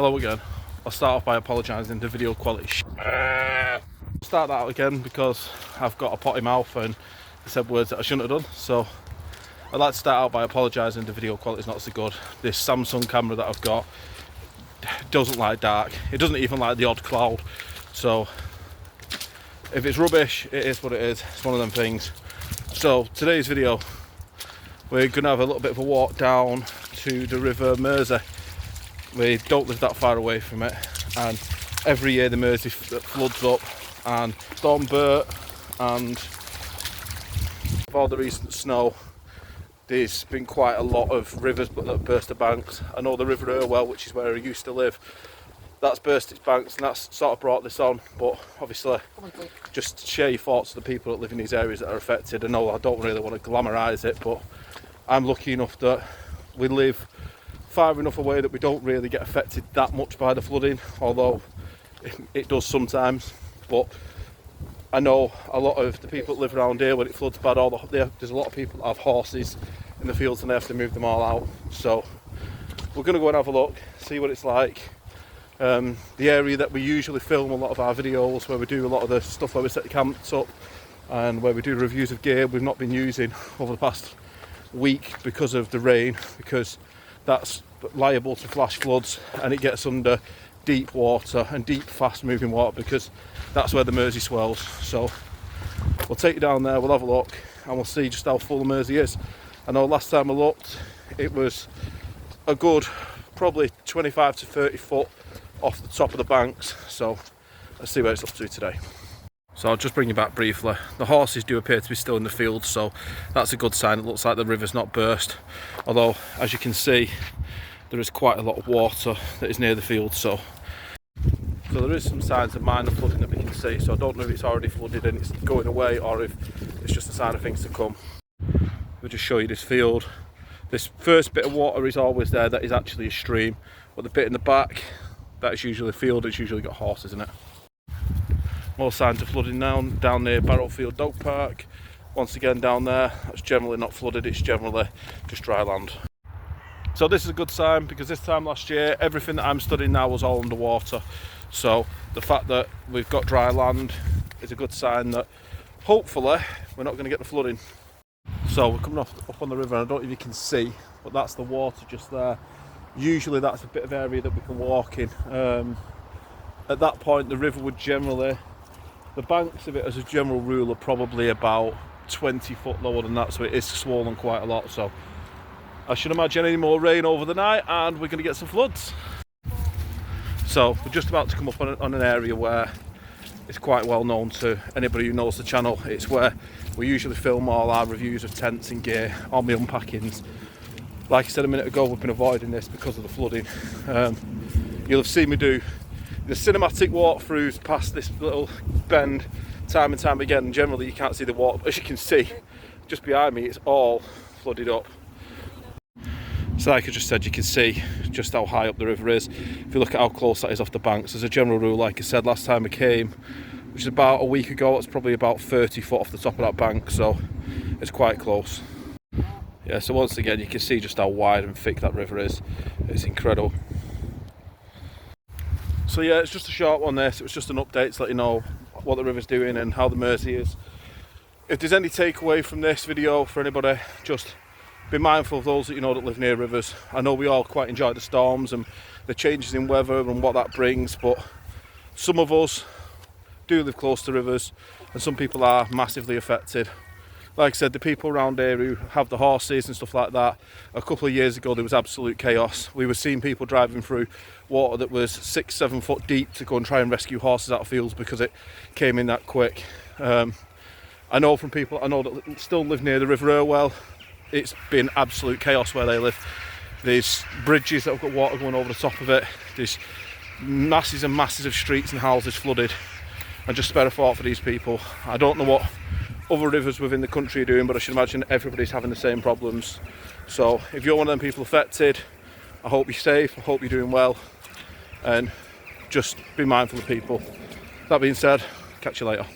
Hello again. I'll start off by apologising, the video quality I'll start that out again because I've got a potty mouth and I said words that I shouldn't have done. So I'd like to start out by apologising, the video quality is not so good. This Samsung camera that I've got doesn't like dark. It doesn't even like the odd cloud. So if it's rubbish, it is what it is. It's one of them things. So today's video, we're going to have a little bit of a walk down to the River Mersey. We don't live that far away from it, and every year the Mersey floods up, and Storm Bert and with all the recent snow, there's been quite a lot of rivers that burst the banks. I know the River Irwell, which is where I used to live, that's burst its banks, and that's sort of brought this on. But obviously, just to share your thoughts to the people that live in these areas that are affected. I know I don't really want to glamorise it, but I'm lucky enough that we live far enough away that we don't really get affected that much by the flooding, although it does sometimes. But I know a lot of the people that live around here, when it floods bad, there's a lot of people that have horses in the fields and they have to move them all out. So we're going to go and have a look, see what it's like. The area that we usually film a lot of our videos, where we do a lot of the stuff where we set the camps up and where we do reviews of gear, we've not been using over the past week because of the rain, because that's liable to flash floods and it gets under deep water and deep fast moving water, because that's where the Mersey swells. So we'll take you down there, we'll have a look and we'll see just how full the Mersey is. I know last time I looked it was a good probably 25 to 30 foot off the top of the banks, so let's see where it's up to today. So I'll just bring you back briefly. The horses do appear to be still in the field, so that's a good sign. It looks like the river's not burst, although as you can see there is quite a lot of water that is near the field. So there is some signs of minor flooding that we can see, so I don't know if it's already flooded and it's going away or if it's just a sign of things to come. We'll just show you this field. This first bit of water is always there, that is actually a stream, but the bit in the back, that is usually a field. It's usually got horses in it. More signs of flooding now down near Barrowfield Dog Park. Once again down there, that's generally not flooded, it's generally just dry land. So this is a good sign, because this time last year everything that I'm studying now was all underwater. So the fact that we've got dry land is a good sign that hopefully we're not going to get the flooding. So we're coming up on the river, and I don't know if you can see, but that's the water just there. Usually that's a bit of area that we can walk in. At that point the river would generally, the banks of it as a general rule are probably about 20 foot lower than that, so it is swollen quite a lot. So I should imagine any more rain over the night and we're going to get some floods. So we're just about to come up on an area where it's quite well known to anybody who knows the channel. It's where we usually film all our reviews of tents and gear, all my unpackings. Like I said a minute ago, we've been avoiding this because of the flooding. You'll have seen me do the cinematic walkthroughs past this little bend time and time again, and generally you can't see the water, but as you can see just behind me it's all flooded up. So like I just said, you can see just how high up the river is. If you look at how close that is off the banks, as a general rule, like I said last time I came, which is about a week ago, it's probably about 30 foot off the top of that bank, so it's quite close. Yeah, so once again you can see just how wide and thick that river is. It's incredible. So yeah, it's just a short one this. It was just an update to let you know what the river's doing and how the Mersey is. If there's any takeaway from this video for anybody, just be mindful of those that you know that live near rivers. I know we all quite enjoy the storms and the changes in weather and what that brings, but some of us do live close to rivers and some people are massively affected. Like I said, the people around here who have the horses and stuff like that, a couple of years ago there was absolute chaos. We were seeing people driving through water that was 6-7 foot deep to go and try and rescue horses out of fields because it came in that quick. I know from people I know that still live near the River Irwell, it's been absolute chaos where they live. There's bridges that have got water going over the top of it. There's masses and masses of streets and houses flooded. And just spare a thought for these people. I don't know what other rivers within the country are doing, but I should imagine everybody's having the same problems. So if you're one of them people affected, I hope you're safe, I hope you're doing well, and just be mindful of people. That being said, catch you later.